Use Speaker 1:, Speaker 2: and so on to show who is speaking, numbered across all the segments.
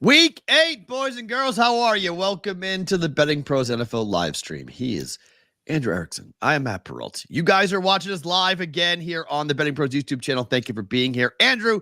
Speaker 1: Week 8, boys and girls, how are you? Welcome into the Betting Pros NFL live stream. He is Andrew Erickson. I am Matt Perrault. You guys are watching us live again here on the Betting Pros YouTube channel. Thank you for being here. Andrew,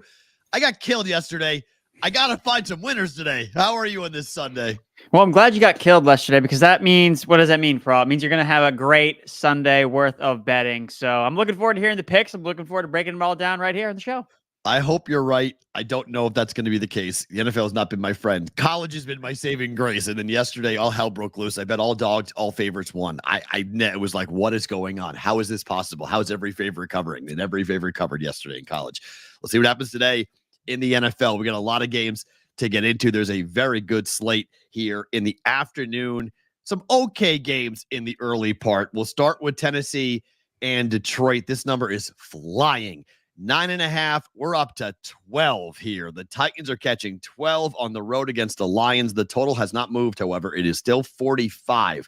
Speaker 1: I got killed yesterday. I got to find some winners today. How are you on this Sunday?
Speaker 2: Well, I'm glad you got killed yesterday because that means, what does that mean, Perrault? It means you're going to have a great Sunday worth of betting. So I'm looking forward to hearing the picks. I'm looking forward to breaking them all down right here on the show.
Speaker 1: I hope you're right. I don't know if that's going to be the case. The NFL has not been my friend. College has been my saving grace. And then yesterday, all hell broke loose. I bet all dogs, all favorites won. It was like, what is going on? How is this possible? How is every favorite covering? And every favorite covered yesterday in college. Let's see what happens today in the NFL. We got a lot of games to get into. There's a very good slate here in the afternoon. Some okay games in the early part. We'll start with Tennessee and Detroit. This number is flying. 9.5. We're up to 12 here. The Titans are catching 12 on the road against the Lions. The total has not moved, however. It is still 45.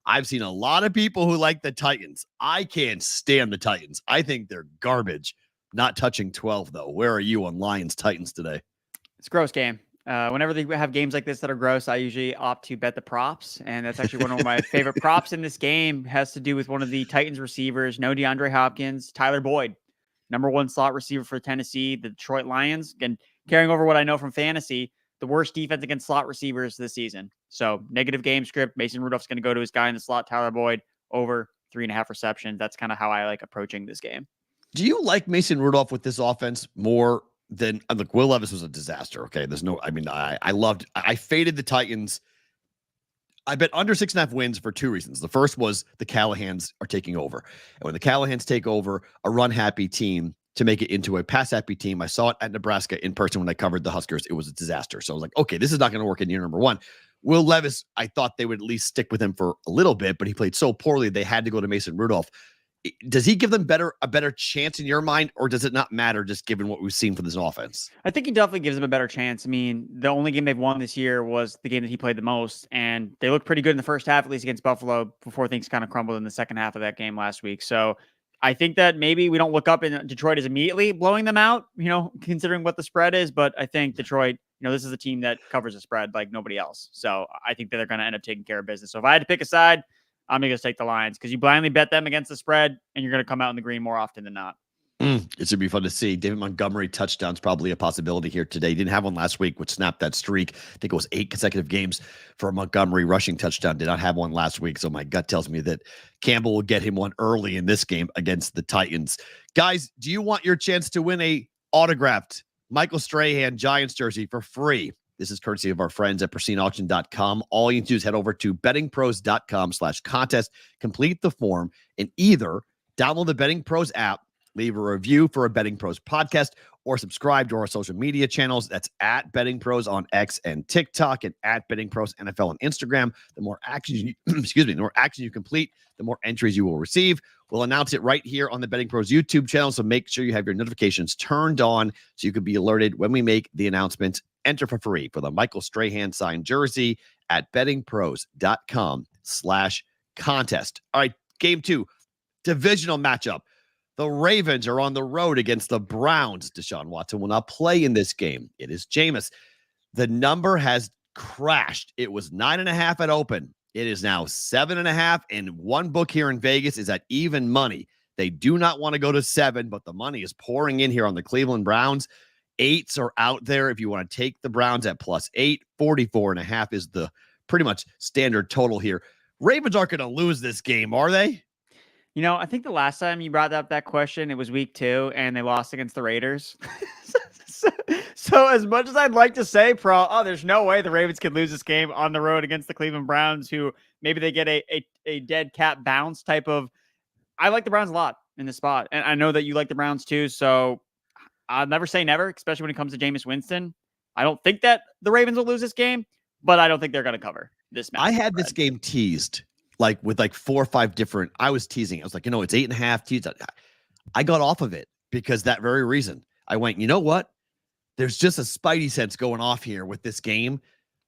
Speaker 1: I've seen a lot of people who like the Titans. I can't stand the Titans. I think they're garbage. Not touching 12, though. Where are you on Lions-Titans today?
Speaker 2: It's a gross game. Whenever they have games like this that are gross, I usually opt to bet the props. And that's actually one of my favorite props in this game. Has to do with one of the Titans receivers, no DeAndre Hopkins, Tyler Boyd. Number one slot receiver for Tennessee, the Detroit Lions. Again, carrying over what I know from fantasy, the worst defense against slot receivers this season. So negative game script. Mason Rudolph's going to go to his guy in the slot, Tyler Boyd, over 3.5 receptions. That's kind of how I like approaching this game.
Speaker 1: Do you like Mason Rudolph with this offense more than look? Will Levis was a disaster. Okay, there's no. I faded the Titans. I bet under 6.5 wins for two reasons. The first was the Callahans are taking over. And when the Callahans take over a run-happy team to make it into a pass-happy team, I saw it at Nebraska in person when I covered the Huskers. It was a disaster. So I was like, okay, this is not going to work in year number one. Will Levis, I thought they would at least stick with him for a little bit, but he played so poorly they had to go to Mason Rudolph. Does he give them a better chance in your mind, or does it not matter just given what we've seen from this offense?
Speaker 2: I think he definitely gives them a better chance. I mean, the only game they've won this year was the game that he played the most, and they looked pretty good in the first half, at least against Buffalo, before things kind of crumbled in the second half of that game last week. So I think that maybe we don't look up and Detroit is immediately blowing them out, considering what the spread is. But I think Detroit, this is a team that covers the spread like nobody else. So I think that they're going to end up taking care of business. So if I had to pick a side, I'm going to take the Lions because you blindly bet them against the spread and you're going to come out in the green more often than not.
Speaker 1: It should be fun to see. David Montgomery touchdown's probably a possibility here today. He didn't have one last week, which snapped that streak. I think it was 8 consecutive games for a Montgomery rushing touchdown. Did not have one last week, so my gut tells me that Campbell will get him one early in this game against the Titans. Guys, do you want your chance to win a autographed Michael Strahan Giants jersey for free? This is courtesy of our friends at PersineAuction.com. All you need to do is head over to BettingPros.com/contest, complete the form, and either download the Betting Pros app, leave a review for a Betting Pros podcast, or subscribe to our social media channels. That's at Betting Pros on X and TikTok, and at Betting Pros NFL on Instagram. The more action the more action you complete, the more entries you will receive. We'll announce it right here on the Betting Pros YouTube channel, so make sure you have your notifications turned on so you can be alerted when we make the announcement. Enter for free for the Michael Strahan signed jersey at bettingpros.com/contest. All right, game 2, divisional matchup. The Ravens are on the road against the Browns. Deshaun Watson will not play in this game. It is Jameis. The number has crashed. It was 9.5 at open. It is now 7.5, and one book here in Vegas is at even money. They do not want to go to 7, but the money is pouring in here on the Cleveland Browns. 8s are out there if you want to take the Browns at +8. 44.5 is the pretty much standard total here. Ravens aren't going to lose this game, are they?
Speaker 2: I think the last time you brought up that question, it was week 2, and they lost against the Raiders. so as much as I'd like to say, there's no way the Ravens could lose this game on the road against the Cleveland Browns, who maybe they get a dead cat bounce type of. I like the Browns a lot in this spot, and I know that you like the Browns too, so I'll never say never, especially when it comes to Jameis Winston. I don't think that the Ravens will lose this game, but I don't think they're going to cover this match.
Speaker 1: I had this game teased with 4 or 5 different. I was teasing. I was like, it's 8.5 teased. I got off of it because that very reason. I went, you know what? There's just a spidey sense going off here with this game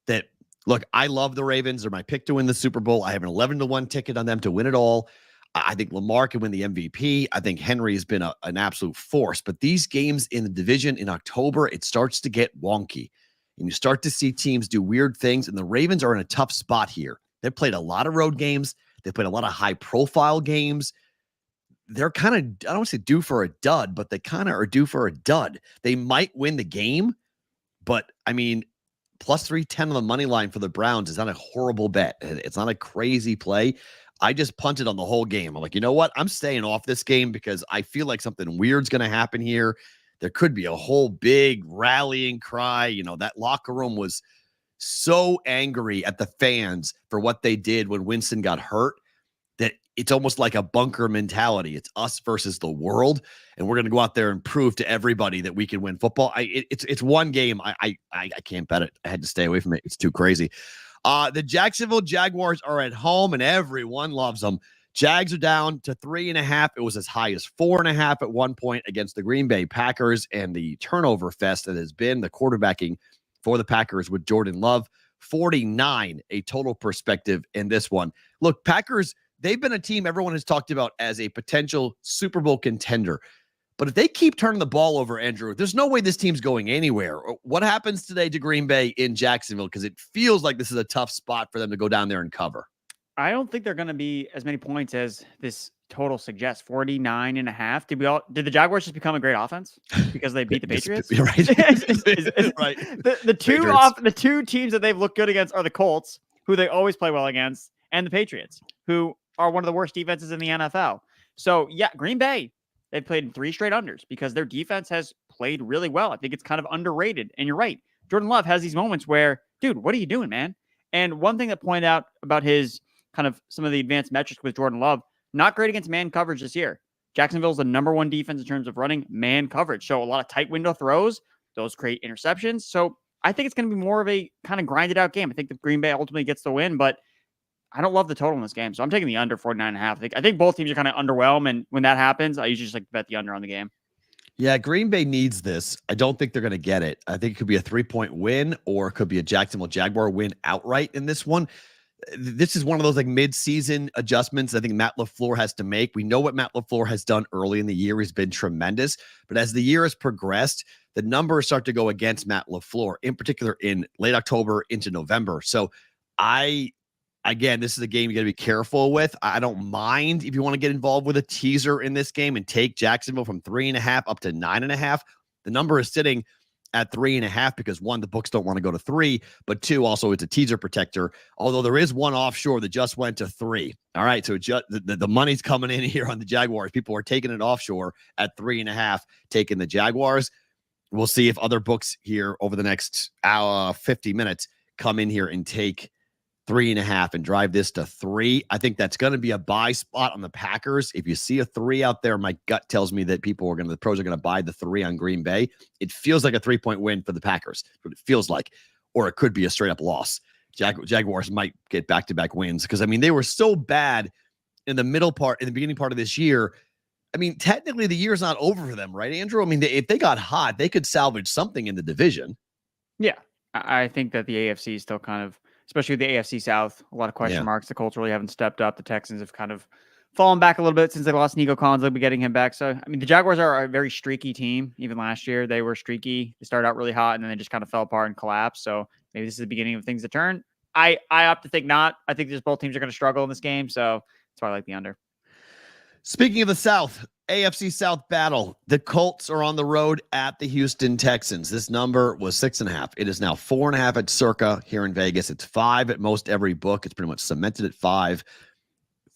Speaker 1: that, look, I love the Ravens. They're my pick to win the Super Bowl. I have an 11-1 ticket on them to win it all. I think Lamar can win the MVP. I think Henry has been an absolute force. But these games in the division in October, it starts to get wonky. and you start to see teams do weird things, and the Ravens are in a tough spot here. They've played a lot of road games. They played a lot of high-profile games. They're kind of, I don't want to say due for a dud, but they kind of are due for a dud. They might win the game, but I mean, plus 310 on the money line for the Browns is not a horrible bet. It's not a crazy play. I just punted on the whole game. I'm like, you know what? I'm staying off this game because I feel like something weird's going to happen here. There could be a whole big rallying cry. You know, that locker room was so angry at the fans for what they did when Winston got hurt that it's almost like a bunker mentality. It's us versus the world, and we're going to go out there and prove to everybody that we can win football. It's one game. I can't bet it. I had to stay away from it. It's too crazy. The Jacksonville Jaguars are at home, and everyone loves them. Jags are down to 3.5. It was as high as 4.5 at one point against the Green Bay Packers, and the turnover fest that has been the quarterbacking for the Packers with Jordan Love. 49, a total perspective in this one. Look, Packers, they've been a team everyone has talked about as a potential Super Bowl contender. But if they keep turning the ball over, Andrew, there's no way this team's going anywhere. What happens today to Green Bay in Jacksonville? Because it feels like this is a tough spot for them to go down there and cover.
Speaker 2: I don't think they're going to be as many points as this total suggests. 49.5. Did the Jaguars just become a great offense because they beat the Patriots?
Speaker 1: Right.
Speaker 2: Right. The two teams that they've looked good against are the Colts, who they always play well against, and the Patriots, who are one of the worst defenses in the NFL. So yeah, Green Bay, they've played in 3 straight unders because their defense has played really well. I think it's kind of underrated. And you're right. Jordan Love has these moments where, dude, what are you doing, man? And one thing that pointed out about his kind of some of the advanced metrics with Jordan Love, not great against man coverage this year. Jacksonville's the number 1 defense in terms of running man coverage. So a lot of tight window throws, those create interceptions. So I think it's going to be more of a kind of grinded out game. I think the Green Bay ultimately gets the win, but I don't love the total in this game. So I'm taking the under 49.5. I think both teams are kind of underwhelmed. And when that happens, I usually just like to bet the under on the game.
Speaker 1: Yeah, Green Bay needs this. I don't think they're going to get it. I think it could be a 3-point win, or it could be a Jacksonville Jaguar win outright in this one. This is one of those like mid-season adjustments I think Matt LaFleur has to make. We know what Matt LaFleur has done early in the year. He's been tremendous. But as the year has progressed, the numbers start to go against Matt LaFleur, in particular in late October into November. So again, this is a game you got to be careful with. I don't mind if you want to get involved with a teaser in this game and take Jacksonville from 3.5 up to 9.5. The number is sitting at 3.5 because 1, the books don't want to go to 3, but 2, also it's a teaser protector. Although there is one offshore that just went to 3. All right, so the money's coming in here on the Jaguars. People are taking it offshore at 3.5, taking the Jaguars. We'll see if other books here over the next hour, 50 minutes come in here and take 3.5 and drive this to 3. I think that's going to be a buy spot on the Packers. If you see a 3 out there, my gut tells me that the pros are going to buy the 3 on Green Bay. It feels like a 3-point win for the Packers. That's what it feels like, or it could be a straight up loss. Jaguars might get back-to-back wins because I mean they were so bad in the beginning part of this year. I mean, technically the year's not over for them, right, Andrew? I mean, if they got hot, they could salvage something in the division.
Speaker 2: Yeah, I think that the AFC is still kind of, especially the AFC South, a lot of question marks. The Colts really haven't stepped up. The Texans have kind of fallen back a little bit since they lost Nico Collins. They'll be getting him back. So, I mean, the Jaguars are a very streaky team. Even last year, they were streaky. They started out really hot, and then they just kind of fell apart and collapsed. So maybe this is the beginning of things to turn. I opt to think not. I think just both teams are going to struggle in this game. So that's why I like the under.
Speaker 1: Speaking of the South, AFC South battle, the Colts are on the road at the Houston Texans. This number was 6.5. It is now 4.5 at Circa here in Vegas. It's 5 at most every book. It's pretty much cemented at 5.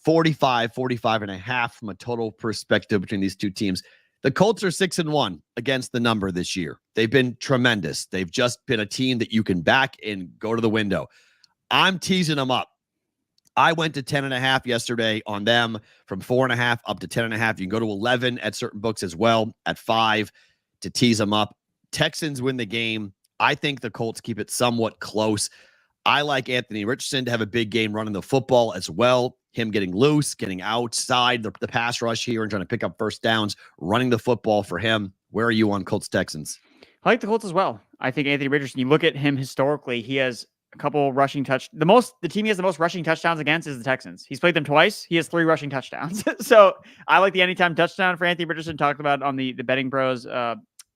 Speaker 1: 45.5 from a total perspective between these two teams. The Colts are 6-1 against the number this year. They've been tremendous. They've just been a team that you can back and go to the window. I'm teasing them up. I went to 10.5 yesterday on them, from 4.5 up to 10.5. You can go to 11 at certain books as well, at 5 to tease them up. Texans win the game. I think the Colts keep it somewhat close. I like Anthony Richardson to have a big game running the football as well. Him getting loose, getting outside the pass rush here and trying to pick up first downs, running the football for him. Where are you on Colts Texans?
Speaker 2: I like the Colts as well. I think Anthony Richardson, you look at him historically, he has a couple rushing the team he has the most rushing touchdowns against is the Texans. He's played them twice. He has 3 rushing touchdowns. So I like the anytime touchdown for Anthony Richardson. Talked about on the Betting Pros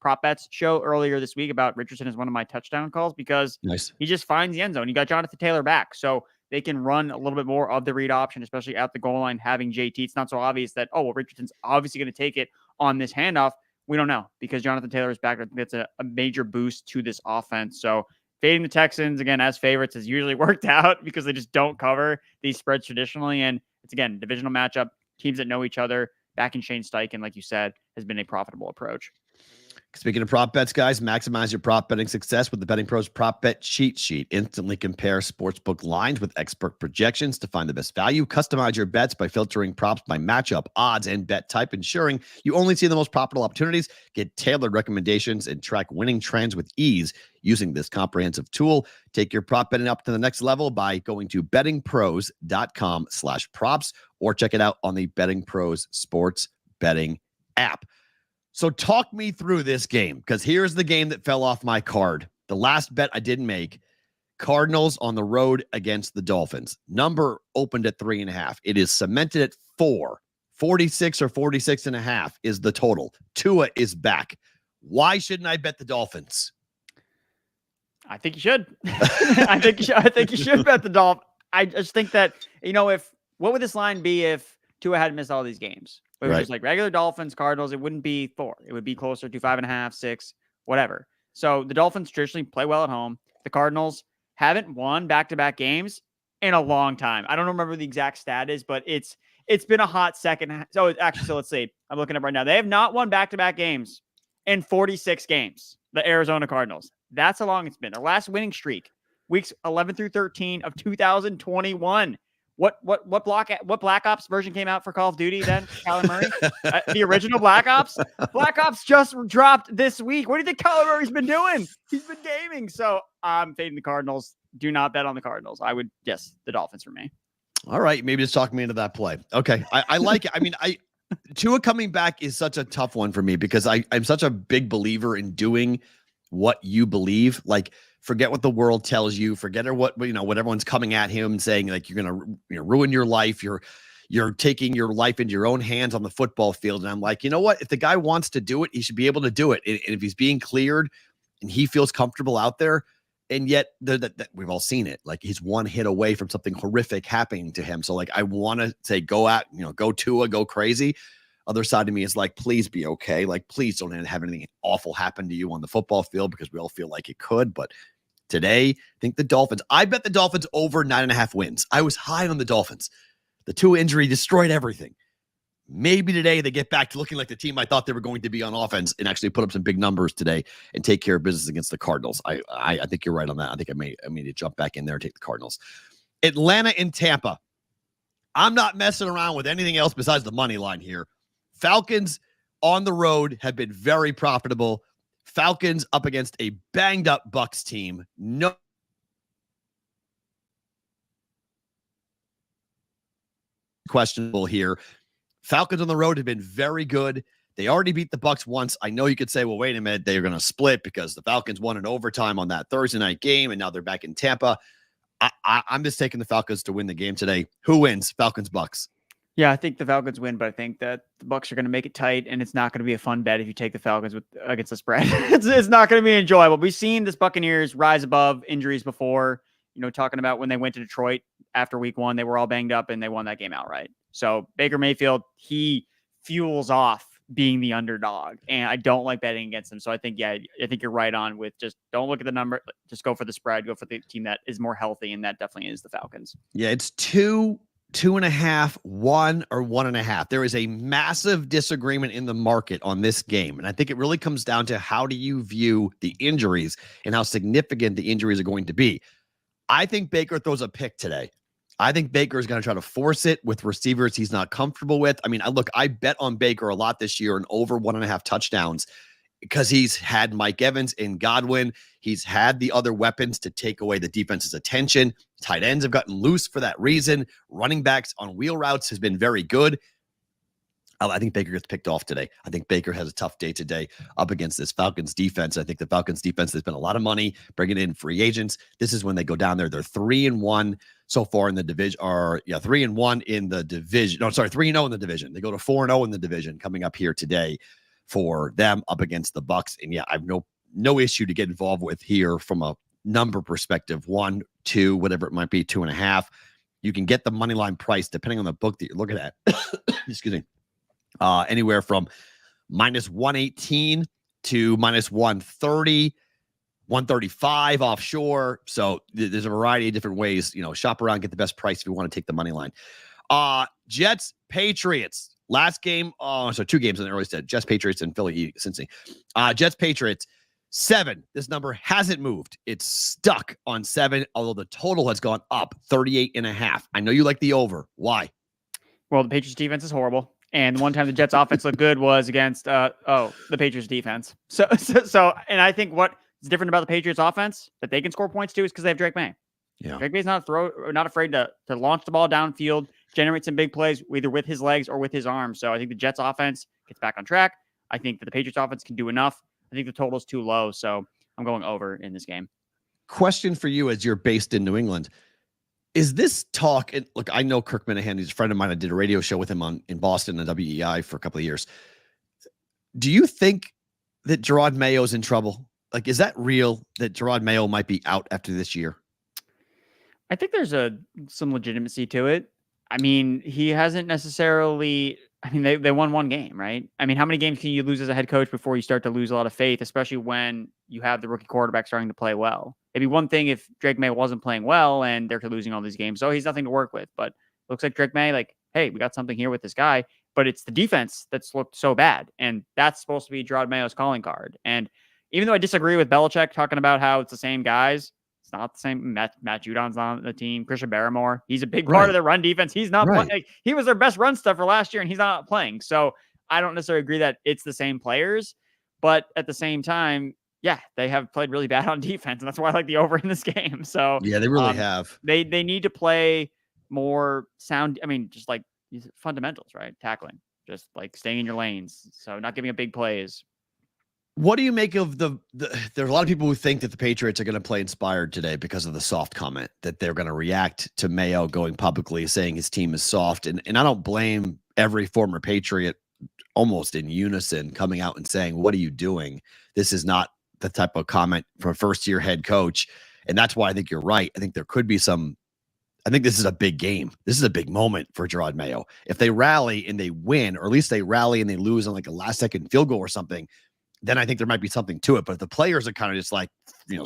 Speaker 2: prop bets show earlier this week about Richardson as one of my touchdown calls because
Speaker 1: Nice.
Speaker 2: he just finds the end zone. You got Jonathan Taylor back, so they can run a little bit more of the read option, especially at the goal line, having JT. It's not so obvious that, oh, well, Richardson's obviously going to take it on this handoff. We don't know because Jonathan Taylor is back. I think that's a major boost to this offense. So fading the Texans, again, as favorites has usually worked out because they just don't cover these spreads traditionally. And it's, again, divisional matchup, teams that know each other. Back in Shane Steichen, like you said, has been a profitable approach.
Speaker 1: Speaking of prop bets, guys, maximize your prop betting success with the BettingPros Prop Bet Cheat Sheet. Instantly compare sportsbook lines with expert projections to find the best value. Customize your bets by filtering props by matchup, odds, and bet type, ensuring you only see the most profitable opportunities. Get tailored recommendations and track winning trends with ease using this comprehensive tool. Take your prop betting up to the next level by going to bettingpros.com/props or check it out on the Betting Pros Sports Betting app. So talk me through this game, because here's the game that fell off my card. The last bet I didn't make. Cardinals on the road against the Dolphins. Number opened at 3.5. It is cemented at 4. 46 or 46.5 is the total. Tua is back. Why shouldn't I bet the Dolphins?
Speaker 2: I think you should. I think you should bet the Dolphins. I just think that, what would this line be if Tua hadn't missed all these games? It was just like regular Dolphins, Cardinals. It wouldn't be 4. It would be closer to 5.5, 6, whatever. So the Dolphins traditionally play well at home. The Cardinals haven't won back-to-back games in a long time. I don't remember the exact stat is, but it's been a hot second. So let's see. I'm looking up right now. They have not won back-to-back games in 46 games. The Arizona Cardinals. That's how long it's been. Their last winning streak, weeks 11 through 13 of 2021. What Black Ops version came out for Call of Duty then, Kyler Murray? The original Black Ops? Black Ops just dropped this week. What do you think Kyler Murray's been doing? He's been gaming. So I'm fading the Cardinals. Do not bet on the Cardinals. I would, yes, the Dolphins for me.
Speaker 1: All right. Maybe just talk me into that play. Okay. I like it. I mean, Tua coming back is such a tough one for me because I'm such a big believer in doing what you believe. Like, forget what the world tells you. Forget what everyone's coming at him saying, like, you're going to ruin your life. You're taking your life into your own hands on the football field. And I'm like, you know what? If the guy wants to do it, he should be able to do it. And if he's being cleared and he feels comfortable out there, and yet we've all seen it, like he's one hit away from something horrific happening to him. So like, I want to say, go Tua, go crazy. Other side of me is like, please be okay. Like, please don't have anything awful happen to you on the football field, because we all feel like it could. But today, I think the Dolphins, I bet the Dolphins over 9.5 wins. I was high on the Dolphins. The Tua injury destroyed everything. Maybe today they get back to looking like the team I thought they were going to be on offense and actually put up some big numbers today and take care of business against the Cardinals. I think you're right on that. I think I may to jump back in there and take the Cardinals. Atlanta and Tampa. I'm not messing around with anything else besides the money line here. Falcons on the road have been very profitable. Falcons up against a banged up Bucs team. No questionable here. Falcons on the road have been very good. They already beat the Bucs once. I know you could say, well, wait a minute, they're going to split because the Falcons won in overtime on that Thursday night game, and now they're back in Tampa. I'm just taking the Falcons to win the game today. Who wins? Falcons, Bucs.
Speaker 2: Yeah, I think the Falcons win, but I think that the Bucs are going to make it tight, and it's not going to be a fun bet if you take the Falcons against the spread. It's not going to be enjoyable. We've seen this Buccaneers rise above injuries before. Talking about when they went to Detroit after week 1, they were all banged up and they won that game outright. So Baker Mayfield, he fuels off being the underdog, and I don't like betting against them. So I think you're right on with just don't look at the number, just go for the spread, go for the team that is more healthy, and that definitely is the Falcons. Yeah,
Speaker 1: it's 2.5, 1 or 1.5. There is a massive disagreement in the market on this game. And I think it really comes down to how do you view the injuries and how significant the injuries are going to be. I think Baker throws a pick today. I think Baker is going to try to force it with receivers he's not comfortable with. I mean, I bet on Baker a lot this year and over 1.5 touchdowns because he's had Mike Evans and Godwin. He's had the other weapons to take away the defense's attention. Tight ends have gotten loose for that reason. Running backs on wheel routes has been very good. I think Baker gets picked off today. I think Baker has a tough day today up against this Falcons defense. I think the Falcons defense has spent a lot of money bringing in free agents. This is when they go down there. They're 3-1 so far in the division, 3-1 in the division. No, sorry, 3-0 in the division. They go to 4-0 in the division coming up here today. for them up against the Bucs. And yeah, I have no issue to get involved with here from a number perspective. 1, 2, whatever it might be, 2.5. You can get the money line price depending on the book that you're looking at. Excuse me. Anywhere from -118 to -130, 135 offshore. So there's a variety of different ways, shop around, get the best price if you want to take the money line. Jets, Patriots. Last game, so 2 games in the early set. Jets, Patriots, and Philly, Cincy. Jets, Patriots, 7. This number hasn't moved. It's stuck on 7, although the total has gone up 38.5. I know you like the over. Why?
Speaker 2: Well, the Patriots defense is horrible. And the one time the Jets offense looked good was against the Patriots defense. So, and I think what is different about the Patriots offense that they can score points to is because they have Drake May.
Speaker 1: Yeah.
Speaker 2: Drake May's not afraid to launch the ball downfield, generate some big plays, either with his legs or with his arms. So I think the Jets offense gets back on track. I think that the Patriots offense can do enough. I think the total's too low. So I'm going over in this game.
Speaker 1: Question for you, as you're based in New England. Is this talk, and look, I know Kirk Minahan, he's a friend of mine. I did a radio show with him in Boston and WEI for a couple of years. Do you think that Gerard Mayo's in trouble? Like, is that real that Gerard Mayo might be out after this year?
Speaker 2: I think there's some legitimacy to it. I mean, he hasn't necessarily, they won 1 game, right? I mean, how many games can you lose as a head coach before you start to lose a lot of faith, especially when you have the rookie quarterback starting to play well? It'd be one thing if Drake May wasn't playing well and they're losing all these games. So he's nothing to work with. But looks like Drake May, hey, we got something here with this guy. But it's the defense that's looked so bad. And that's supposed to be Gerard Mayo's calling card. And even though I disagree with Belichick talking about how it's the same guys, it's not the same. Matt Judon's not on the team. Christian Barrymore, he's a big part of the run defense. He's not playing. He was their best run stuffer last year, and he's not playing. So I don't necessarily agree that it's the same players. But at the same time, yeah, they have played really bad on defense, and that's why I like the over in this game. So
Speaker 1: yeah, they really have.
Speaker 2: They need to play more sound. I mean, just like fundamentals, right? Tackling, just like staying in your lanes. So not giving up big plays.
Speaker 1: What do you make of there's a lot of people who think that the Patriots are going to play inspired today because of the soft comment, that they're going to react to Mayo going publicly saying his team is soft. And I don't blame every former Patriot almost in unison coming out and saying, what are you doing? This is not the type of comment from a first-year head coach. And that's why I think you're right. I think there could be I think this is a big game. This is a big moment for Gerard Mayo. If they rally and they win, or at least they rally and they lose on a last-second field goal or something, then I think there might be something to it. But if the players are kind of just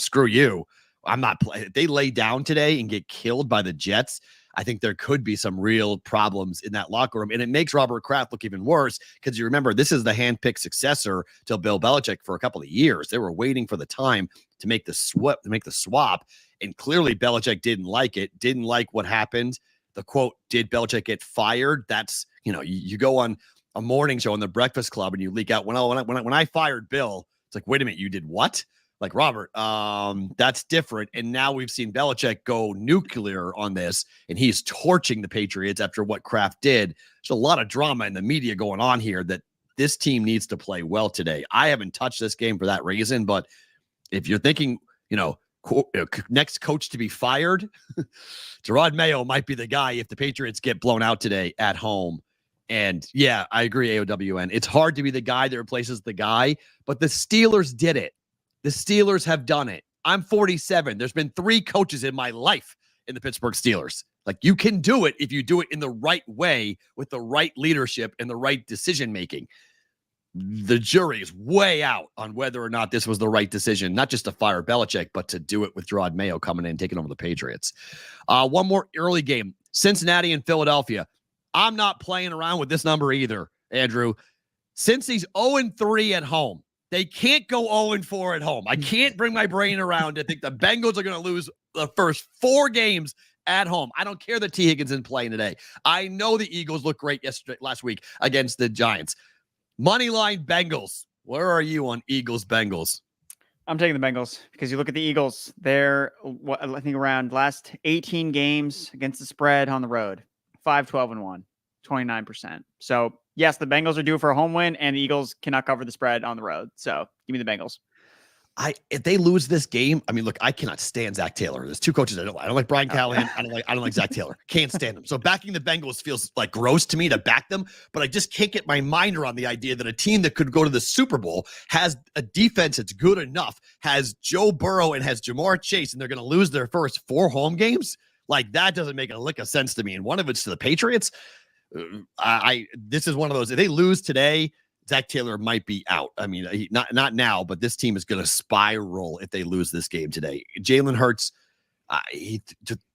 Speaker 1: screw you, I'm not playing. If they lay down today and get killed by the Jets, I think there could be some real problems in that locker room. And it makes Robert Kraft look even worse because you remember, this is the handpicked successor to Bill Belichick for a couple of years. They were waiting for the time to make the swap. And clearly Belichick didn't like it, didn't like what happened. The quote, did Belichick get fired? That's, you go on a morning show on the Breakfast Club and you leak out when I fired Bill, it's like, wait a minute, you did what? Like, Robert, that's different. And now we've seen Belichick go nuclear on this, and he's torching the Patriots after what Kraft did. There's a lot of drama in the media going on here that this team needs to play well today. I haven't touched this game for that reason, but if you're thinking, next coach to be fired, Gerard Mayo might be the guy if the Patriots get blown out today at home. And yeah, I agree, AOWN. It's hard to be the guy that replaces the guy, but the Steelers did it. The Steelers have done it. I'm 47. There's been 3 coaches in my life in the Pittsburgh Steelers. You can do it if you do it in the right way with the right leadership and the right decision-making. The jury is way out on whether or not this was the right decision, not just to fire Belichick, but to do it with Gerard Mayo coming in and taking over the Patriots. One more early game, Cincinnati and Philadelphia. I'm not playing around with this number either, Andrew. Since he's 0-3 at home, they can't go 0-4 at home. I can't bring my brain around to think the Bengals are going to lose the first 4 games at home. I don't care that T. Higgins isn't playing today. I know the Eagles looked great last week against the Giants. Moneyline Bengals. Where are you on Eagles Bengals?
Speaker 2: I'm taking the Bengals because you look at the Eagles. They're, I think, around last 18 games against the spread on the road. 5-12-1, 29%. So yes, the Bengals are due for a home win, and the Eagles cannot cover the spread on the road. So give me the Bengals.
Speaker 1: If they lose this game, I mean, look, I cannot stand Zach Taylor. There's two coaches I don't like. I don't like Brian Callahan. I don't like Zach Taylor. Can't stand him. So backing the Bengals feels like gross to me to back them, but I just can't get my mind around the idea that a team that could go to the Super Bowl has a defense that's good enough, has Joe Burrow and has Jamar Chase, and they're going to lose their first 4 home games. Like, that doesn't make a lick of sense to me. And one of it's to the Patriots. This is one of those. If they lose today, Zach Taylor might be out. I mean, not now, but this team is going to spiral if they lose this game today. Jalen Hurts,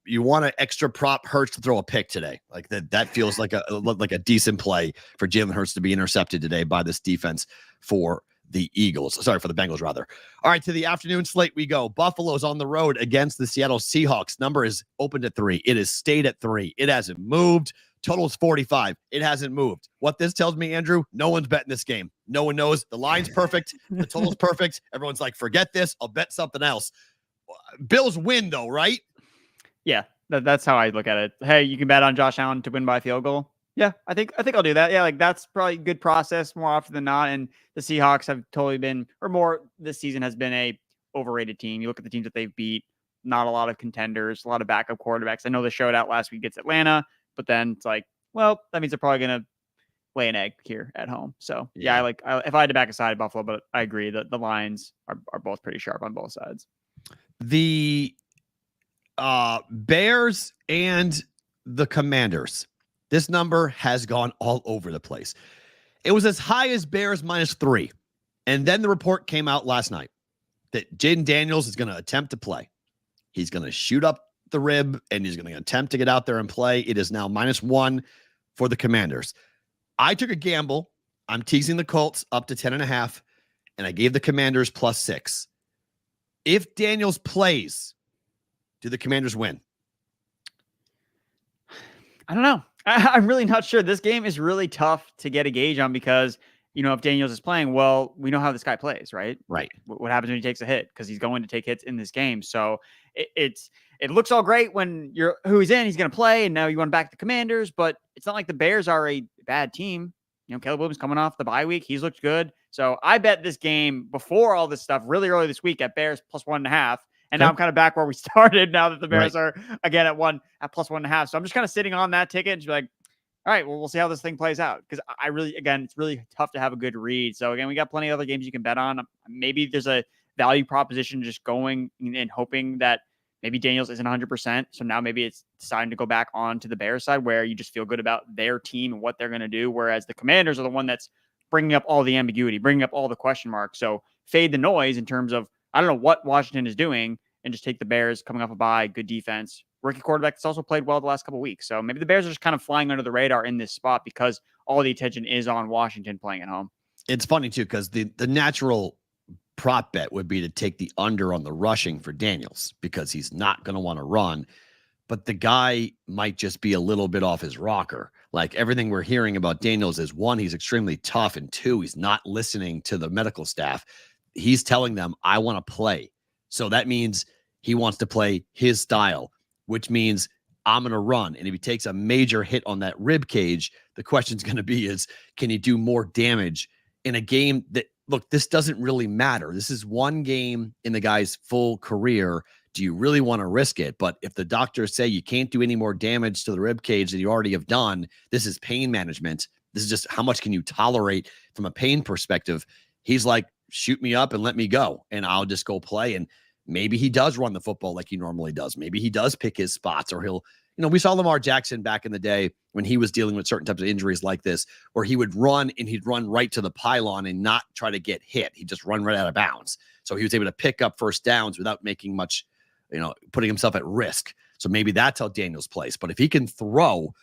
Speaker 1: you want an extra prop Hurts to throw a pick today. Like that feels like a decent play for Jalen Hurts to be intercepted today by this defense for the Eagles. Sorry, for the Bengals, rather. All right, to the afternoon slate we go. Buffalo's on the road against the Seattle Seahawks. Number is opened at 3. It has stayed at 3. It hasn't moved. Total's 45. It hasn't moved. What this tells me, Andrew, no one's betting this game. No one knows. The line's perfect. The total's perfect. Everyone's like, forget this. I'll bet something else. Bills win, though, right?
Speaker 2: Yeah, that's how I look at it. Hey, you can bet on Josh Allen to win by field goal. Yeah, I think I'll do that. Yeah, like that's probably a good process more often than not. And the Seahawks have totally been, or more this season has been a overrated team. You look at the teams that they've beat, not a lot of contenders, a lot of backup quarterbacks. I know they showed out last week against Atlanta, but then it's like, well, that means they're probably going to lay an egg here at home. So yeah, if I had to back a side of Buffalo, but I agree that the lines are both pretty sharp on both sides.
Speaker 1: The Bears and the Commanders. This number has gone all over the place. It was as high as Bears -3. And then the report came out last night that Jaden Daniels is going to attempt to play. He's going to shoot up the rib and he's going to attempt to get out there and play. It is now -1 for the Commanders. I took a gamble. I'm teasing the Colts up to 10.5, and I gave the Commanders +6. If Daniels plays, do the Commanders win?
Speaker 2: I don't know. I'm really not sure. This game is really tough to get a gauge on because, if Daniels is playing, well, we know how this guy plays, right?
Speaker 1: Right.
Speaker 2: What happens when he takes a hit? Because he's going to take hits in this game. So it looks all great when you're who he's in. He's going to play, and now you want to back the Commanders, but it's not like the Bears are a bad team. Caleb Williams coming off the bye week. He's looked good. So I bet this game before all this stuff really early this week at Bears +1.5. And now I'm kind of back where we started now that the Bears are again at +1.5. So I'm just kind of sitting on that ticket and just be like, all right, well, we'll see how this thing plays out. Because it's really tough to have a good read. So again, we got plenty of other games you can bet on. Maybe there's a value proposition just going and hoping that maybe Daniels isn't 100%. So now maybe it's deciding to go back on to the Bears side where you just feel good about their team and what they're going to do. Whereas the Commanders are the one that's bringing up all the ambiguity, bringing up all the question marks. So fade the noise in terms of, I don't know what Washington is doing and just take the Bears coming off a bye, good defense, rookie quarterback that's also played well the last couple of weeks. So maybe the Bears are just kind of flying under the radar in this spot because all the attention is on Washington playing at home.
Speaker 1: It's funny too, because the natural prop bet would be to take the under on the rushing for Daniels because he's not going to want to run, but the guy might just be a little bit off his rocker. Like everything we're hearing about Daniels is 1, he's extremely tough, and 2, he's not listening to the medical staff. He's telling them, I want to play. So that means he wants to play his style, which means I'm going to run. And if he takes a major hit on that rib cage, the question's going to be can he do more damage in a game that, look, this doesn't really matter. This is one game in the guy's full career. Do you really want to risk it? But if the doctors say you can't do any more damage to the rib cage than you already have done, this is pain management. This is just how much can you tolerate from a pain perspective. He's like, shoot me up and let me go, and I'll just go play. And maybe he does run the football like he normally does. Maybe he does pick his spots, or he'll, we saw Lamar Jackson back in the day when he was dealing with certain types of injuries like this, where he would run and he'd run right to the pylon and not try to get hit. He'd just run right out of bounds. So he was able to pick up first downs without making much, putting himself at risk. So maybe that's how Daniels plays. But if he can throw,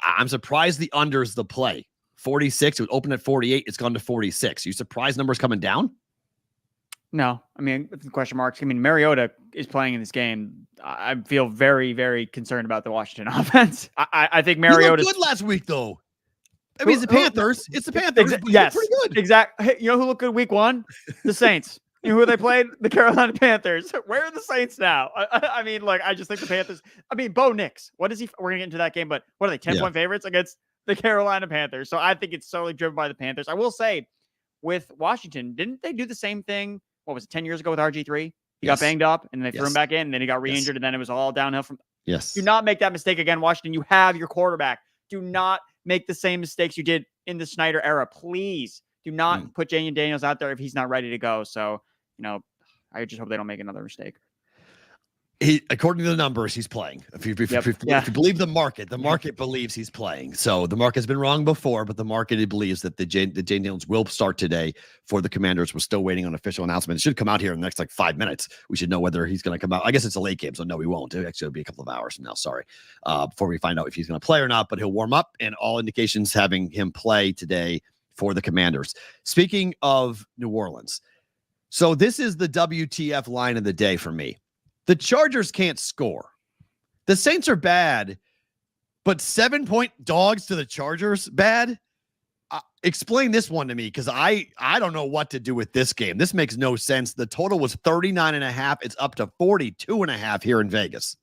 Speaker 1: I'm surprised the under is the play. 46, it would open at 48. It's gone to 46. You surprised numbers coming down?
Speaker 2: No, I mean, with the question marks. I mean, Mariota is playing in this game. I feel very, very concerned about the Washington offense. I think Mariota
Speaker 1: looked good last week, though. I mean, it's the Panthers. It's the Panthers.
Speaker 2: Yes,
Speaker 1: pretty good.
Speaker 2: Exactly. Hey, you know who looked good week 1? The Saints. You know who they played? The Carolina Panthers. Where are the Saints now? I mean, like, I just think the Panthers. I mean, Bo Nix. What is he? We're gonna get into that game, but what are they? 10-point favorites against the Carolina Panthers. So I think it's solely driven by the Panthers. I will say, with Washington, didn't they do the same thing what was it, 10 years ago with RG3? He
Speaker 1: Yes.
Speaker 2: got banged up, and they threw
Speaker 1: Yes.
Speaker 2: him back in, and then he got re-injured,
Speaker 1: Yes.
Speaker 2: and then it was all downhill from.
Speaker 1: Yes.
Speaker 2: Do not make that mistake again, Washington. You have your quarterback. Do not make the same mistakes you did in the Snyder era. Please do not put Jalen Daniels out there if he's not ready to go. So, I just hope they don't make another mistake.
Speaker 1: According to the numbers, he's playing. If you believe the market believes he's playing. So the market's been wrong before, but the market believes that the Jane Daniels will start today for the Commanders. We're still waiting on official announcement. It should come out here in the next 5 minutes. We should know whether he's going to come out. I guess it's a late game, so no, we won't. It'll be a couple of hours from now. Sorry, before we find out if he's going to play or not. But he'll warm up, and all indications having him play today for the Commanders. Speaking of New Orleans, so this is the WTF line of the day for me. The Chargers can't score. The Saints are bad, but 7-point dogs to the Chargers, bad? Explain this one to me, because I don't know what to do with this game. This makes no sense. The total was 39.5. It's up to 42.5 here in Vegas.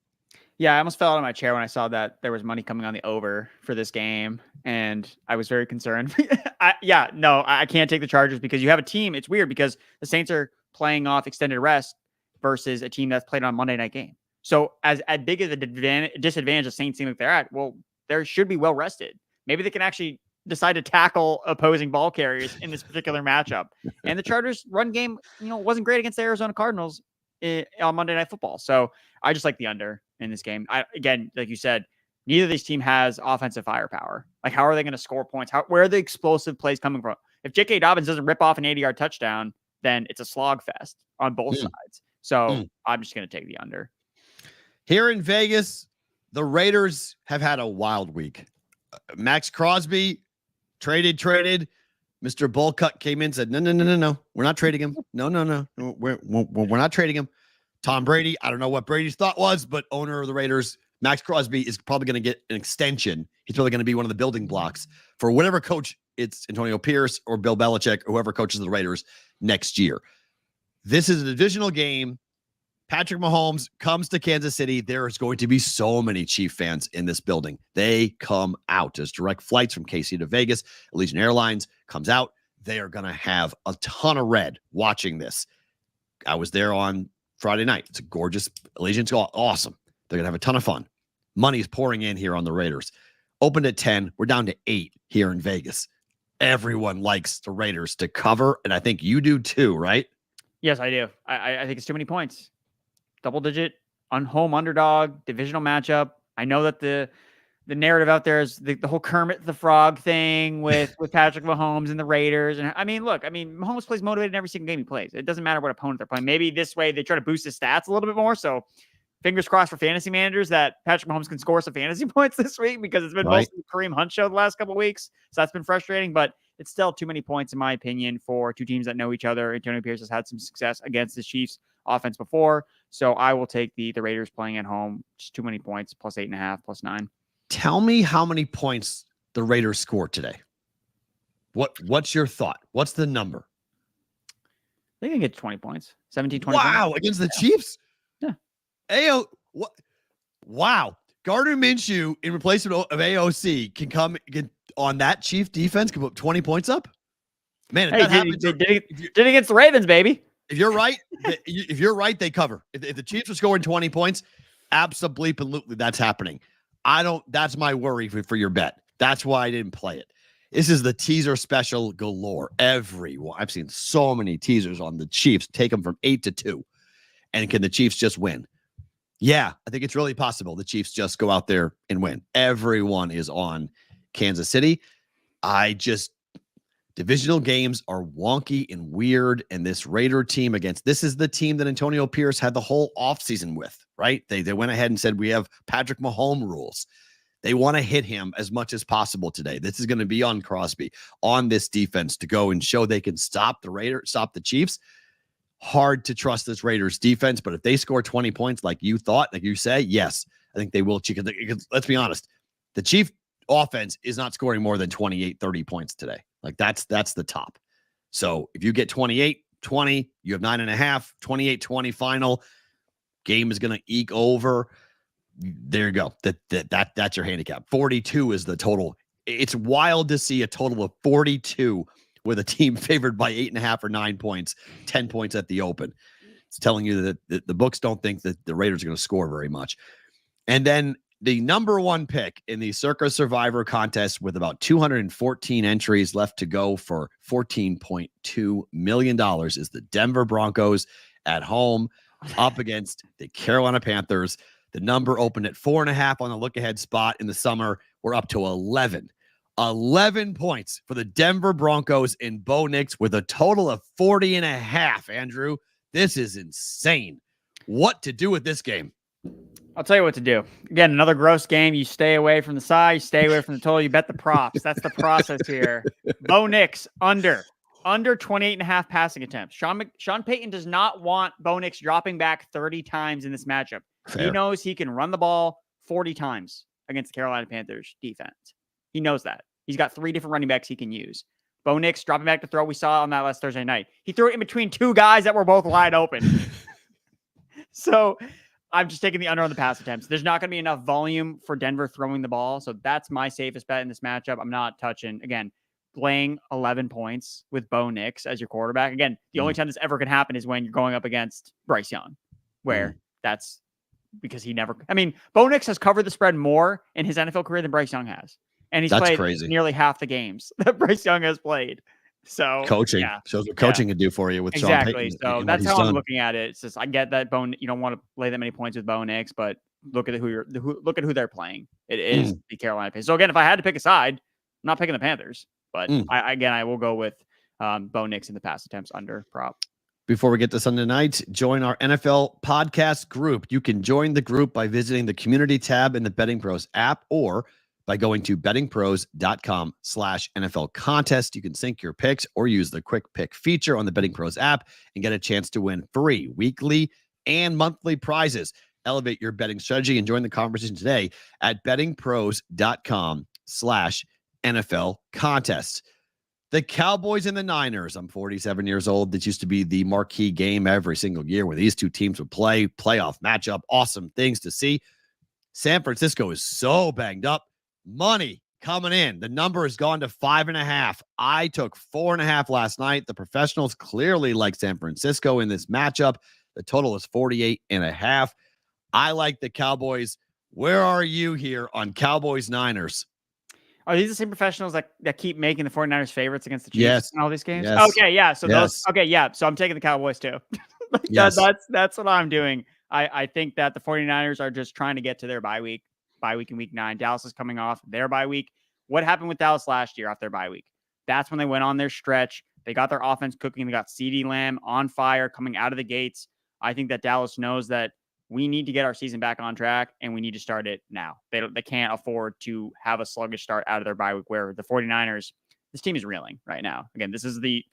Speaker 2: Yeah, I almost fell out of my chair when I saw that there was money coming on the over for this game, and I was very concerned. I can't take the Chargers because you have a team. It's weird because the Saints are playing off extended rest versus a team that's played on a Monday night game. So as big as a disadvantage the Saints seem like they're at, well, they should be well rested. Maybe they can actually decide to tackle opposing ball carriers in this particular matchup. And the Chargers run game, wasn't great against the Arizona Cardinals on Monday Night Football. So I just like the under in this game. Again, like you said, neither of these team has offensive firepower. Like, how are they going to score points? Where are the explosive plays coming from? If J.K. Dobbins doesn't rip off an 80-yard touchdown, then it's a slog fest on both sides. So I'm just going to take the under.
Speaker 1: Here in Vegas, the Raiders have had a wild week. Max Crosby traded. Mr. Bullcut came in and said, no. We're not trading him. No. We're not trading him. Tom Brady, I don't know what Brady's thought was, but owner of the Raiders, Max Crosby, is probably going to get an extension. He's probably going to be one of the building blocks for whatever coach, it's Antonio Pierce or Bill Belichick, or whoever coaches the Raiders next year. This is a divisional game. Patrick Mahomes comes to Kansas City. There is going to be so many Chief fans in this building. They come out. There's direct flights from KC to Vegas. Allegiant Airlines comes out. They are going to have a ton of red watching this. I was there on Friday night. It's a gorgeous Allegiant's awesome. They're going to have a ton of fun. Money's pouring in here on the Raiders. Opened at 10. We're down to 8 here in Vegas. Everyone likes the Raiders to cover, and I think you do too, right?
Speaker 2: Yes, I do. I think it's too many points. Double-digit home underdog, divisional matchup. I know that the narrative out there is the whole Kermit the Frog thing with Patrick Mahomes and the Raiders. And Mahomes plays motivated in every single game he plays. It doesn't matter what opponent they're playing. Maybe this way they try to boost his stats a little bit more. So fingers crossed for fantasy managers that Patrick Mahomes can score some fantasy points this week, because it's been mostly the Kareem Hunt show the last couple of weeks. So that's been frustrating, but it's still too many points, in my opinion, for two teams that know each other. Antonio Pierce has had some success against the Chiefs offense before. So I will take the Raiders playing at home. Just too many points, plus 8.5, plus 9.
Speaker 1: Tell me how many points the Raiders scored today. What's your thought? What's the number?
Speaker 2: They can get 20 points. 17, 20
Speaker 1: Wow,
Speaker 2: points.
Speaker 1: against the Chiefs?
Speaker 2: Yeah.
Speaker 1: Wow. Gardner Minshew in replacement of AOC can on that Chief defense, can put 20 points up? Man, if that happens,
Speaker 2: did against the Ravens, baby.
Speaker 1: If you're right, they cover. If the Chiefs are scoring 20 points, absolutely that's happening. That's my worry for your bet. That's why I didn't play it. This is the teaser special galore. I've seen so many teasers on the Chiefs. Take them from 8 to 2. And can the Chiefs just win? Yeah, I think it's really possible the Chiefs just go out there and win. Everyone is on Kansas City. Divisional games are wonky and weird, and this Raider team this is the team that Antonio Pierce had the whole offseason with, right? They went ahead and said, we have Patrick Mahomes rules. They want to hit him as much as possible today. This is going to be on Crosby, on this defense, to go and show they can stop the Chiefs. Hard to trust this Raiders defense, but if they score 20 points like you say, yes, I think they will. Because let's be honest, the Chief offense is not scoring more than 28, 30 points today. Like that's the top. So if you get 28, 20, you have 9.5, 28, 20 final. Game is going to eke over. There you go. That's your handicap. 42 is the total. It's wild to see a total of 42 with a team favored by 8.5 or 9 points, 10 points at the open. It's telling you that the books don't think that the Raiders are going to score very much. And then the number one pick in the Circa Survivor contest with about 214 entries left to go for $14.2 million is the Denver Broncos at home up against the Carolina Panthers. The number opened at 4.5 on the look-ahead spot in the summer. We're up to 11. 11 points for the Denver Broncos in Bo Nix with a total of 40.5. Andrew, this is insane. What to do with this game?
Speaker 2: I'll tell you what to do. Again, another gross game. You stay away from the side, you stay away from the total, you bet the props. That's the process here. Bo Nix, under 28.5 passing attempts. Sean Payton does not want Bo Nix dropping back 30 times in this matchup. Fair. He knows he can run the ball 40 times against the Carolina Panthers defense. He knows that. He's got 3 different running backs he can use. Bo Nix dropping back to throw. We saw on that last Thursday night. He threw it in between 2 guys that were both wide open. So I'm just taking the under on the pass attempts. There's not going to be enough volume for Denver throwing the ball. So that's my safest bet in this matchup. I'm not touching, again, playing 11 points with Bo Nix as your quarterback. Again, the only time this ever can happen is when you're going up against Bryce Young, where that's because he never, Bo Nix has covered the spread more in his NFL career than Bryce Young has. And he's played nearly half the games that Bryce Young has played. So
Speaker 1: coaching shows what coaching can do for you with Sean Payton.
Speaker 2: So that's how I'm looking at it. It's just I get that you don't want to lay that many points with Bo Nix, but look at who they're playing. It is the Carolina Panthers. So again, if I had to pick a side, I'm not picking the Panthers, but I will go with Bo Nix in the pass attempts under prop.
Speaker 1: Before we get to Sunday night, join our NFL podcast group. You can join the group by visiting the community tab in the Betting Pros app or by going to bettingpros.com/NFL contest. You can sync your picks or use the quick pick feature on the Betting Pros app and get a chance to win free weekly and monthly prizes. Elevate your betting strategy and join the conversation today at bettingpros.com/NFL contest. The Cowboys and the Niners. I'm 47 years old. This used to be the marquee game every single year where these two teams would play. Playoff matchup. Awesome things to see. San Francisco is so banged up. Money coming in. The number has gone to 5.5. I took 4.5 last night. The professionals clearly like San Francisco in this matchup. The total is 48.5. I like the Cowboys. Where are you here on Cowboys Niners?
Speaker 2: Are these the same professionals that keep making the 49ers favorites against the Chiefs in all these games?
Speaker 1: Yes.
Speaker 2: Okay, yeah. So So I'm taking the Cowboys too.
Speaker 1: Yes.
Speaker 2: That's what I'm doing. I think that the 49ers are just trying to get to their bye week in week 9. Dallas is coming off their bye week. What happened with Dallas last year off their bye week? That's when they went on their stretch. They got their offense cooking. They got CeeDee Lamb on fire coming out of the gates. I think that Dallas knows that we need to get our season back on track and we need to start it now. They can't afford to have a sluggish start out of their bye week where the 49ers, this team is reeling right now. Again, this is the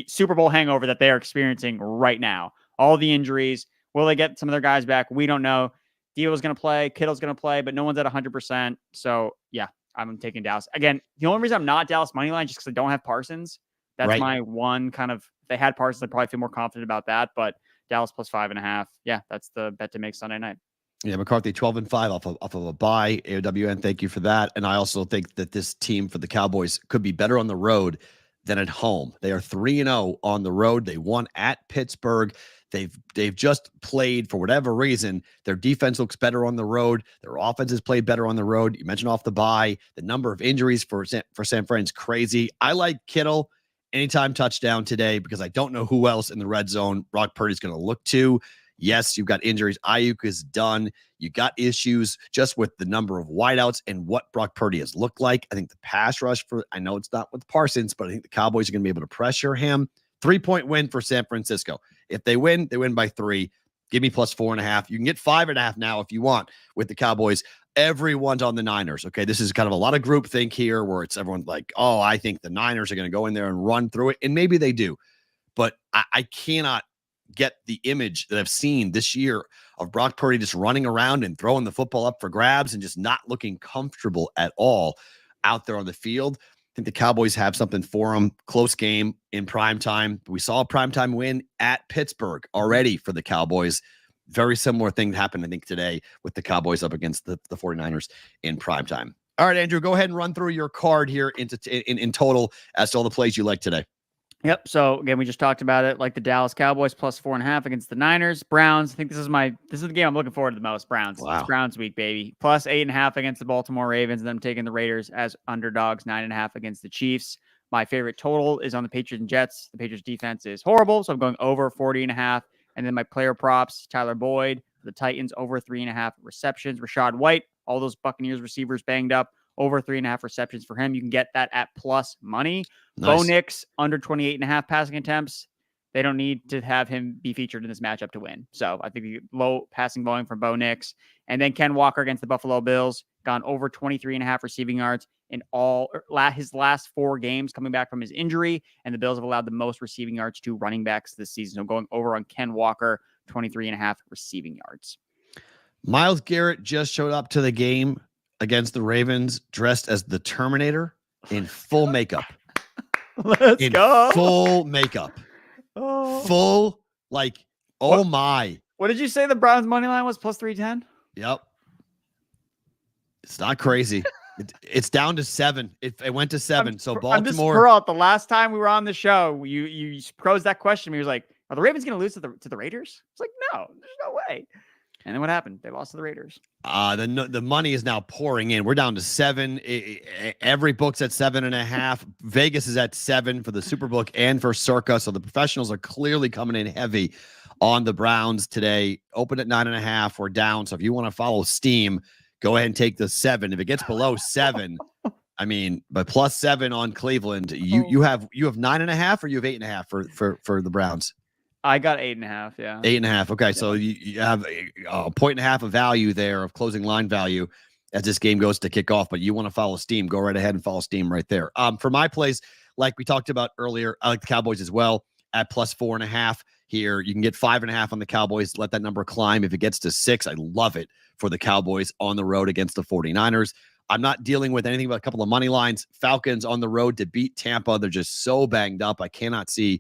Speaker 2: Super Bowl hangover that they are experiencing right now. All the injuries. Will they get some of their guys back? We don't know. Dio's going to play. Kittle's going to play, but no one's at 100%. So, yeah, I'm taking Dallas. Again, the only reason I'm not Dallas money line is just because I don't have Parsons. That's my one kind of, if they had Parsons, I'd probably feel more confident about that. But Dallas plus 5.5. Yeah, that's the bet to make Sunday night.
Speaker 1: Yeah, McCarthy 12-5 off of a bye. AOWN, thank you for that. And I also think that this team for the Cowboys could be better on the road than at home. They are 3-0 on the road. They won at Pittsburgh. They've just played, for whatever reason, their defense looks better on the road. Their offense has played better on the road. You mentioned off the bye. The number of injuries for San Fran is crazy. I like Kittle anytime touchdown today because I don't know who else in the red zone Brock Purdy's going to look to. Yes, you've got injuries. Ayuk is done. You got issues just with the number of wideouts and what Brock Purdy has looked like. I think the pass rush I know it's not with Parsons, but I think the Cowboys are going to be able to pressure him. 3-point win for San Francisco. If they win by 3. Give me plus 4.5. You can get 5.5 now if you want with the Cowboys. Everyone's on the Niners. Okay. This is kind of a lot of group think here where it's everyone's like, oh, I think the Niners are going to go in there and run through it. And maybe they do, but I cannot get the image that I've seen this year of Brock Purdy just running around and throwing the football up for grabs and just not looking comfortable at all out there on the field. I think the Cowboys have something for them. Close game in prime time. We saw a primetime win at Pittsburgh already for the Cowboys. Very similar thing happened, I think, today with the Cowboys up against the 49ers in primetime. All right, Andrew, go ahead and run through your card here in total as to all the plays you like today.
Speaker 2: Yep. So again, we just talked about it. Like the Dallas Cowboys plus 4.5 against the Niners. Browns. I think this is the game I'm looking forward to the most. Browns.
Speaker 1: Wow.
Speaker 2: It's Browns week, baby. Plus 8.5 against the Baltimore Ravens. And then I'm taking the Raiders as underdogs. 9.5 against the Chiefs. My favorite total is on the Patriots and Jets. The Patriots defense is horrible, so I'm going over 40.5. And then my player props: Tyler Boyd for the Titans over 3.5 receptions. Rachaad White. All those Buccaneers receivers banged up. Over 3.5 receptions for him. You can get that at plus money.
Speaker 1: Nice.
Speaker 2: Bo Nix under 28.5 passing attempts. They don't need to have him be featured in this matchup to win. So I think the low passing volume from Bo Nix. And then Ken Walker against the Buffalo Bills, gone over 23.5 receiving yards in his last 4 games coming back from his injury. And the Bills have allowed the most receiving yards to running backs this season. So going over on Ken Walker, 23.5 receiving yards.
Speaker 1: Myles Garrett just showed up to the game against the Ravens dressed as the Terminator in full makeup.
Speaker 2: Let's go.
Speaker 1: Full makeup.
Speaker 2: Oh.
Speaker 1: Full, like, oh what? My.
Speaker 2: What did you say the Browns money line was? Plus 310?
Speaker 1: Yep. It's not crazy. It's down to 7. It went to 7. So Baltimore.
Speaker 2: I'm just Perrault. The last time we were on the show, you posed that question. He was like, "Are the Ravens going to lose to the Raiders?" It's like, no, there's no way. And then what happened? They lost to the Raiders.
Speaker 1: The money is now pouring in. We're down to 7. Every book's at 7.5. Vegas is at 7 for the Superbook and for Circa. So the professionals are clearly coming in heavy on the Browns today. Open at 9.5. We're down. So if you want to follow steam, go ahead and take the 7. If it gets below 7, I mean, but plus 7 on Cleveland, you have 9.5 or you have 8.5 for the Browns.
Speaker 2: I got 8.5. Yeah.
Speaker 1: 8.5. Okay. Yeah. So you have a 1.5 of value there of closing line value as this game goes to kick off, but you want to follow steam, go right ahead and follow steam right there. For my plays, like we talked about earlier, I like the Cowboys as well at plus 4.5 here. You can get 5.5 on the Cowboys. Let that number climb. If it gets to 6, I love it for the Cowboys on the road against the 49ers. I'm not dealing with anything but a couple of money lines. Falcons on the road to beat Tampa. They're just so banged up. I cannot see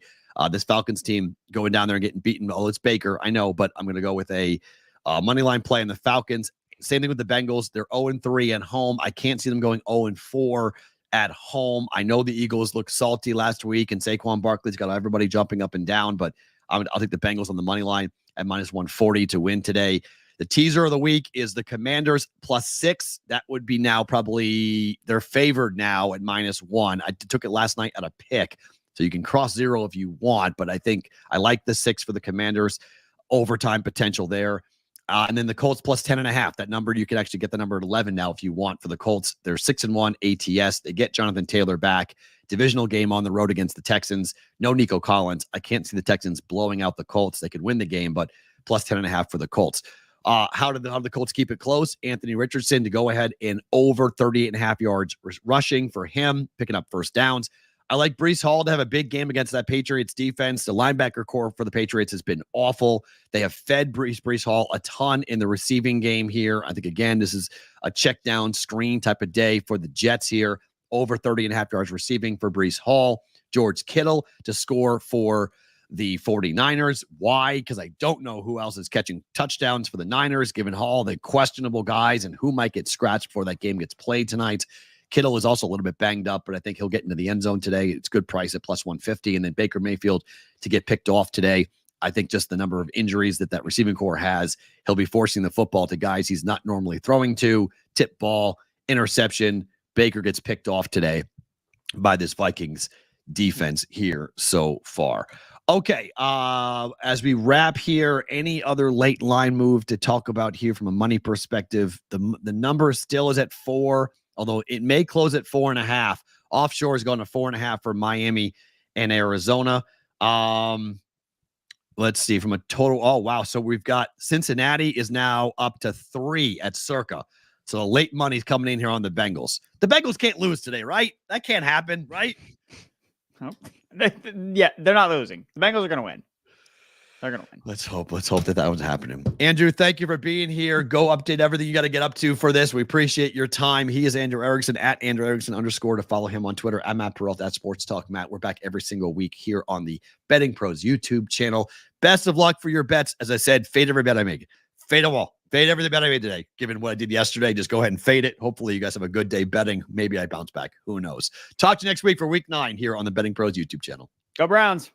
Speaker 1: this Falcons team going down there and getting beaten. Oh, it's Baker. I know, but I'm going to go with a money line play in the Falcons. Same thing with the Bengals. They're 0-3 at home. I can't see them going 0-4 at home. I know the Eagles looked salty last week, and Saquon Barkley's got everybody jumping up and down, but I'll take the Bengals on the money line at minus 140 to win today. The teaser of the week is the Commanders plus 6. That would be now probably they're favored now at minus 1. I took it last night at a pick. So you can cross 0 if you want, but I think I like the 6 for the Commanders. Overtime potential there. And then the Colts plus 10.5. That number, you can actually get the number at 11 now if you want for the Colts. They're 6-1 ATS. They get Jonathan Taylor back. Divisional game on the road against the Texans. No Nico Collins. I can't see the Texans blowing out the Colts. They could win the game, but plus 10.5 for the Colts. How did the Colts keep it close? Anthony Richardson to go ahead and over 38.5 yards rushing for him, picking up first downs. I like Breece Hall to have a big game against that Patriots defense. The linebacker core for the Patriots has been awful. They have fed Breece Hall a ton in the receiving game here. I think, again, this is a check down screen type of day for the Jets here. Over 30.5 yards receiving for Breece Hall. George Kittle to score for the 49ers. Why? Because I don't know who else is catching touchdowns for the Niners, given Hall, the questionable guys, and who might get scratched before that game gets played tonight. Kittle is also a little bit banged up, but I think he'll get into the end zone today. It's good price at plus 150. And then Baker Mayfield to get picked off today. I think just the number of injuries that receiving core has, he'll be forcing the football to guys he's not normally throwing to. Tip ball, interception. Baker gets picked off today by this Vikings defense here so far. Okay, as we wrap here, any other late line move to talk about here from a money perspective? The number still is at 4. Although it may close at 4.5. Offshore is going to 4.5 for Miami and Arizona. Let's see from a total. Oh, wow. So we've got Cincinnati is now up to 3 at Circa. So the late money's coming in here on the Bengals. The Bengals can't lose today, right? That can't happen, right?
Speaker 2: Nope. Yeah, they're not losing. The Bengals are going to win. They're going to win.
Speaker 1: Let's hope that was happening. Andrew, thank you for being here. Go update everything you got to get up to for this. We appreciate your time. He is Andrew Erickson at Andrew Erickson _ to follow him on Twitter. I'm Matt Perrault at Sports Talk Matt. We're back every single week here on the Betting Pros YouTube channel. Best of luck for your bets. As I said, fade every bet I make. Fade them all. Fade everything bet I made today. Given what I did yesterday, just go ahead and fade it. Hopefully you guys have a good day betting. Maybe I bounce back. Who knows? Talk to you next week for week 9 here on the Betting Pros YouTube channel.
Speaker 2: Go Browns.